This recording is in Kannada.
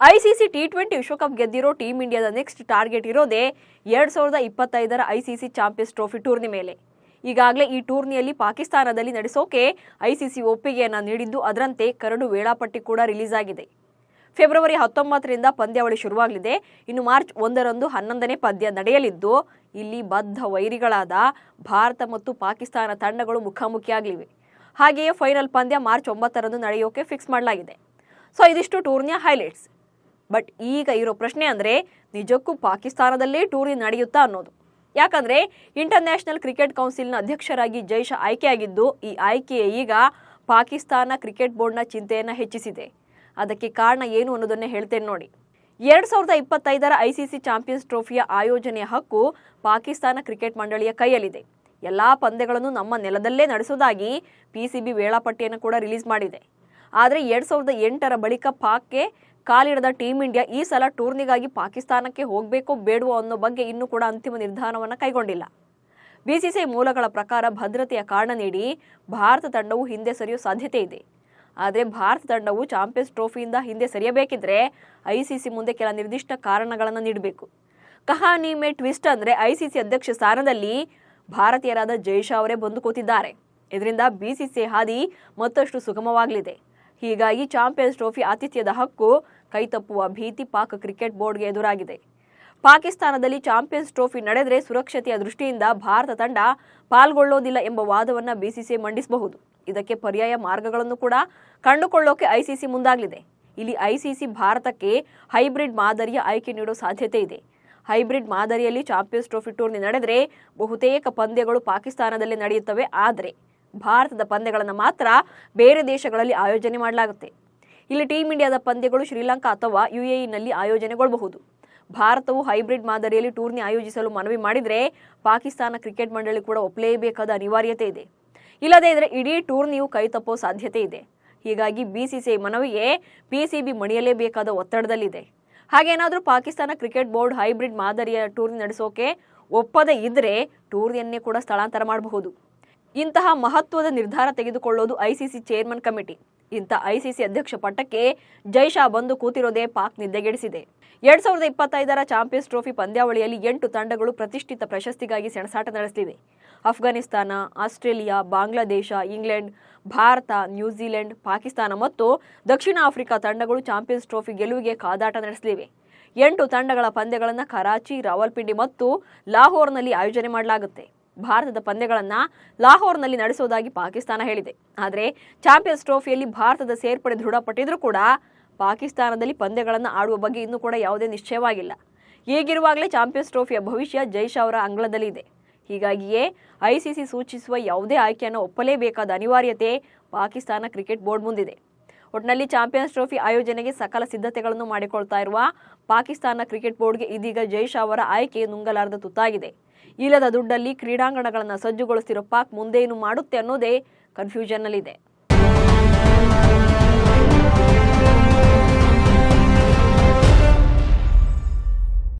ಐಸಿಸಿ ಟಿ20 ವಿಶ್ವಕಪ್ ಗೆದ್ದಿರೋ ಟೀಮ್ ಇಂಡಿಯಾದ ನೆಕ್ಸ್ಟ್ ಟಾರ್ಗೆಟ್ ಇರೋದೇ 2025ರ ಐಸಿಸಿ ಚಾಂಪಿಯನ್ಸ್ ಟ್ರೋಫಿ ಟೂರ್ನಿ ಮೇಲೆ. ಈಗಾಗಲೇ ಈ ಟೂರ್ನಿಯಲ್ಲಿ ಪಾಕಿಸ್ತಾನದಲ್ಲಿ ನಡೆಸೋಕೆ ಐಸಿಸಿ ಒಪ್ಪಿಗೆಯನ್ನ ನೀಡಿದ್ದು, ಅದರಂತೆ ಕರಡು ವೇಳಾಪಟ್ಟಿ ಕೂಡ ರಿಲೀಸ್ ಆಗಿದೆ. ಫೆಬ್ರವರಿ 19ರಿಂದ ಪಂದ್ಯಾವಳಿ ಶುರುವಾಗಲಿದೆ. ಇನ್ನು ಮಾರ್ಚ್ 1ರಂದು 11ನೇ ಪಂದ್ಯ ನಡೆಯಲಿದ್ದು, ಇಲ್ಲಿ ಬದ್ಧ ವೈರಿಗಳಾದ ಭಾರತ ಮತ್ತು ಪಾಕಿಸ್ತಾನ ತಂಡಗಳು ಮುಖಾಮುಖಿಯಾಗಲಿವೆ. ಹಾಗೆಯೇ ಫೈನಲ್ ಪಂದ್ಯ ಮಾರ್ಚ್ 9ರಂದು ನಡೆಯೋಕೆ ಫಿಕ್ಸ್ ಮಾಡಲಾಗಿದೆ. ಸೊ ಇದಿಷ್ಟು ಟೂರ್ನಿಯ ಹೈಲೈಟ್ಸ್. ಬಟ್ ಈಗ ಇರೋ ಪ್ರಶ್ನೆ ಅಂದರೆ, ನಿಜಕ್ಕೂ ಪಾಕಿಸ್ತಾನದಲ್ಲೇ ಟೂರ್ನಿ ನಡೆಯುತ್ತಾ ಅನ್ನೋದು. ಯಾಕಂದರೆ ಇಂಟರ್ನ್ಯಾಷನಲ್ ಕ್ರಿಕೆಟ್ ಕೌನ್ಸಿಲ್ನ ಅಧ್ಯಕ್ಷರಾಗಿ ಜೈ ಶಾ ಆಯ್ಕೆಯಾಗಿದ್ದು, ಈ ಆಯ್ಕೆಯೇ ಈಗ ಪಾಕಿಸ್ತಾನ ಕ್ರಿಕೆಟ್ ಬೋರ್ಡ್ನ ಚಿಂತೆಯನ್ನು ಹೆಚ್ಚಿಸಿದೆ. ಅದಕ್ಕೆ ಕಾರಣ ಏನು ಅನ್ನೋದನ್ನೇ ಹೇಳ್ತೇನೆ ನೋಡಿ. 2025ರ ಐಸಿಸಿ ಚಾಂಪಿಯನ್ಸ್ ಟ್ರೋಫಿಯ ಆಯೋಜನೆಯ ಹಕ್ಕು ಪಾಕಿಸ್ತಾನ ಕ್ರಿಕೆಟ್ ಮಂಡಳಿಯ ಕೈಯಲ್ಲಿದೆ. ಎಲ್ಲ ಪಂದ್ಯಗಳನ್ನು ನಮ್ಮ ನೆಲದಲ್ಲೇ ನಡೆಸೋದಾಗಿ ಪಿಸಿಬಿ ವೇಳಾಪಟ್ಟಿಯನ್ನು ಕೂಡ ರಿಲೀಸ್ ಮಾಡಿದೆ. ಆದರೆ 2008ರ ಬಳಿಕ ಪಾಕ್ಗೆ ಕಾಲಿಡದ ಟೀಮ್ ಇಂಡಿಯಾ ಈ ಸಲ ಟೂರ್ನಿಗಾಗಿ ಪಾಕಿಸ್ತಾನಕ್ಕೆ ಹೋಗಬೇಕೋ ಬೇಡವೋ ಅನ್ನೋ ಬಗ್ಗೆ ಇನ್ನೂ ಕೂಡ ಅಂತಿಮ ನಿರ್ಧಾರವನ್ನು ಕೈಗೊಂಡಿಲ್ಲ. ಬಿಸಿಸಿಐ ಮೂಲಗಳ ಪ್ರಕಾರ ಭದ್ರತೆಯ ಕಾರಣ ನೀಡಿ ಭಾರತ ತಂಡವು ಹಿಂದೆ ಸರಿಯೋ ಸಾಧ್ಯತೆ ಇದೆ. ಆದರೆ ಭಾರತ ತಂಡವು ಚಾಂಪಿಯನ್ಸ್ ಟ್ರೋಫಿಯಿಂದ ಹಿಂದೆ ಸರಿಯಬೇಕಿದ್ರೆ ಐಸಿಸಿ ಮುಂದೆ ಕೆಲ ನಿರ್ದಿಷ್ಟ ಕಾರಣಗಳನ್ನು ನೀಡಬೇಕು. ಕಹಾನಿ ಮೇ ಟ್ವಿಸ್ಟ್ ಅಂದರೆ, ಐಸಿಸಿ ಅಧ್ಯಕ್ಷ ಸ್ಥಾನದಲ್ಲಿ ಭಾರತೀಯರಾದ ಜೈ ಶಾ ಅವರೇ ಬಂದು ಕೂತಿದ್ದಾರೆ. ಇದರಿಂದ ಬಿಸಿಸಿಐ ಹಾದಿ ಮತ್ತಷ್ಟು ಸುಗಮವಾಗಲಿದೆ. ಹೀಗಾಗಿ ಚಾಂಪಿಯನ್ಸ್ ಟ್ರೋಫಿ ಆತಿಥ್ಯದ ಹಕ್ಕು ಕೈತಪ್ಪುವ ಭೀತಿ ಪಾಕ್ ಕ್ರಿಕೆಟ್ ಬೋರ್ಡ್ಗೆ ಎದುರಾಗಿದೆ. ಪಾಕಿಸ್ತಾನದಲ್ಲಿ ಚಾಂಪಿಯನ್ಸ್ ಟ್ರೋಫಿ ನಡೆದರೆ ಸುರಕ್ಷತೆಯ ದೃಷ್ಟಿಯಿಂದ ಭಾರತ ತಂಡ ಪಾಲ್ಗೊಳ್ಳೋದಿಲ್ಲ ಎಂಬ ವಾದವನ್ನು ಬಿಸಿಸಿಐ ಮಂಡಿಸಬಹುದು. ಇದಕ್ಕೆ ಪರ್ಯಾಯ ಮಾರ್ಗಗಳನ್ನು ಕೂಡ ಕಂಡುಕೊಳ್ಳೋಕೆ ಐಸಿಸಿ ಮುಂದಾಗಲಿದೆ. ಇಲ್ಲಿ ಐಸಿಸಿ ಭಾರತಕ್ಕೆ ಹೈಬ್ರಿಡ್ ಮಾದರಿಯ ಆಯ್ಕೆ ನೀಡೋ ಸಾಧ್ಯತೆ ಇದೆ. ಹೈಬ್ರಿಡ್ ಮಾದರಿಯಲ್ಲಿ ಚಾಂಪಿಯನ್ಸ್ ಟ್ರೋಫಿ ಟೂರ್ನಿ ನಡೆದರೆ ಬಹುತೇಕ ಪಂದ್ಯಗಳು ಪಾಕಿಸ್ತಾನದಲ್ಲೇ ನಡೆಯುತ್ತವೆ. ಆದರೆ ಭಾರತದ ಪಂದ್ಯಗಳನ್ನು ಮಾತ್ರ ಬೇರೆ ದೇಶಗಳಲ್ಲಿ ಆಯೋಜನೆ ಮಾಡಲಾಗುತ್ತೆ. ಇಲ್ಲಿ ಟೀಮ್ ಇಂಡಿಯಾದ ಪಂದ್ಯಗಳು ಶ್ರೀಲಂಕಾ ಅಥವಾ ಯುಎಇನಲ್ಲಿ ಆಯೋಜನೆಗೊಳ್ಳಬಹುದು. ಭಾರತವು ಹೈಬ್ರಿಡ್ ಮಾದರಿಯಲ್ಲಿ ಟೂರ್ನಿ ಆಯೋಜಿಸಲು ಮನವಿ ಮಾಡಿದರೆ ಪಾಕಿಸ್ತಾನ ಕ್ರಿಕೆಟ್ ಮಂಡಳಿ ಕೂಡ ಒಪ್ಪಲೇಬೇಕಾದ ಅನಿವಾರ್ಯತೆ ಇದೆ. ಇಲ್ಲದೇ ಇದ್ರೆ ಇಡೀ ಟೂರ್ನಿಯು ಕೈತಪ್ಪೋ ಸಾಧ್ಯತೆ ಇದೆ. ಹೀಗಾಗಿ ಬಿಸಿಸಿಐ ಮನವಿಗೆ ಪಿಸಿಬಿ ಮಣಿಯಲೇಬೇಕಾದ ಒತ್ತಡದಲ್ಲಿದೆ. ಹಾಗೇನಾದರೂ ಪಾಕಿಸ್ತಾನ ಕ್ರಿಕೆಟ್ ಬೋರ್ಡ್ ಹೈಬ್ರಿಡ್ ಮಾದರಿಯ ಟೂರ್ನಿ ನಡೆಸೋಕೆ ಒಪ್ಪದೇ ಇದ್ರೆ ಟೂರ್ನಿಯನ್ನೇ ಕೂಡ ಸ್ಥಳಾಂತರ ಮಾಡಬಹುದು. ಇಂತಹ ಮಹತ್ವದ ನಿರ್ಧಾರ ತೆಗೆದುಕೊಳ್ಳೋದು ಐಸಿಸಿ ಚೇರ್ಮನ್ ಕಮಿಟಿ. ಇಂಥ ಐಸಿಸಿ ಅಧ್ಯಕ್ಷ ಪಟ್ಟಕ್ಕೆ ಜೈ ಶಾ ಬಂದು ಕೂತಿರೋದೇ ಪಾಕ್ ನಿದ್ದೆಗೆಡಿಸಿದೆ. 2025ರ ಚಾಂಪಿಯನ್ಸ್ ಟ್ರೋಫಿ ಪಂದ್ಯಾವಳಿಯಲ್ಲಿ 8 ತಂಡಗಳು ಪ್ರತಿಷ್ಠಿತ ಪ್ರಶಸ್ತಿಗಾಗಿ ಸೆಣಸಾಟ ನಡೆಸಲಿವೆ. Afghanistan, Australia, Bangladesh, England, Bharat, New Zealand, Pakistan ಮತ್ತು ದಕ್ಷಿಣ ಆಫ್ರಿಕಾ ತಂಡಗಳು ಚಾಂಪಿಯನ್ಸ್ ಟ್ರೋಫಿ ಗೆಲುವಿಗೆ ಕಾದಾಟ ನಡೆಸಲಿವೆ. 8 ತಂಡಗಳ ಪಂದ್ಯಗಳನ್ನು ಕರಾಚಿ, ರಾವಲ್ಪಿಂಡಿ ಮತ್ತು ಲಾಹೋರ್ನಲ್ಲಿ ಆಯೋಜನೆ ಮಾಡಲಾಗುತ್ತೆ. ಭಾರತದ ಪಂದ್ಯಗಳನ್ನು ಲಾಹೋರ್ನಲ್ಲಿ ನಡೆಸೋದಾಗಿ ಪಾಕಿಸ್ತಾನ ಹೇಳಿದೆ. ಆದರೆ ಚಾಂಪಿಯನ್ಸ್ ಟ್ರೋಫಿಯಲ್ಲಿ ಭಾರತದ ಸೇರ್ಪಡೆ ದೃಢಪಟ್ಟಿದ್ರೂ ಕೂಡ ಪಾಕಿಸ್ತಾನದಲ್ಲಿ ಪಂದ್ಯಗಳನ್ನು ಆಡುವ ಬಗ್ಗೆ ಇನ್ನೂ ಕೂಡ ಯಾವುದೇ ನಿಶ್ಚಯವಾಗಿಲ್ಲ. ಹೀಗಿರುವಾಗಲೇ ಚಾಂಪಿಯನ್ಸ್ ಟ್ರೋಫಿಯ ಭವಿಷ್ಯ ಜೈ ಶಾ ಅವರ ಅಂಗಳದಲ್ಲಿದೆ. ಹೀಗಾಗಿಯೇ ಐಸಿಸಿ ಸೂಚಿಸುವ ಯಾವುದೇ ಆಯ್ಕೆಯನ್ನು ಒಪ್ಪಲೇಬೇಕಾದ ಅನಿವಾರ್ಯತೆ ಪಾಕಿಸ್ತಾನ ಕ್ರಿಕೆಟ್ ಬೋರ್ಡ್ ಮುಂದಿದೆ. ಒಟ್ಟಿನಲ್ಲಿ ಚಾಂಪಿಯನ್ಸ್ ಟ್ರೋಫಿ ಆಯೋಜನೆಗೆ ಸಕಲ ಸಿದ್ಧತೆಗಳನ್ನು ಮಾಡಿಕೊಳ್ತಾ ಇರುವ ಪಾಕಿಸ್ತಾನ ಕ್ರಿಕೆಟ್ ಬೋರ್ಡ್ಗೆ ಇದೀಗ ಜೈ ಶಾ ಅವರ ಆಯ್ಕೆ ನುಂಗಲಾರದ ತುತ್ತಾಗಿದೆ. ಇಲ್ಲದ ದುಡ್ಡಲ್ಲಿ ಕ್ರೀಡಾಂಗಣಗಳನ್ನು ಸಜ್ಜುಗೊಳಿಸಿರೋ ಪಾಕ್ ಮುಂದೇನು ಮಾಡುತ್ತೆ ಅನ್ನೋದೇ ಕನ್ಫ್ಯೂಷನ್ನಲ್ಲಿದೆ.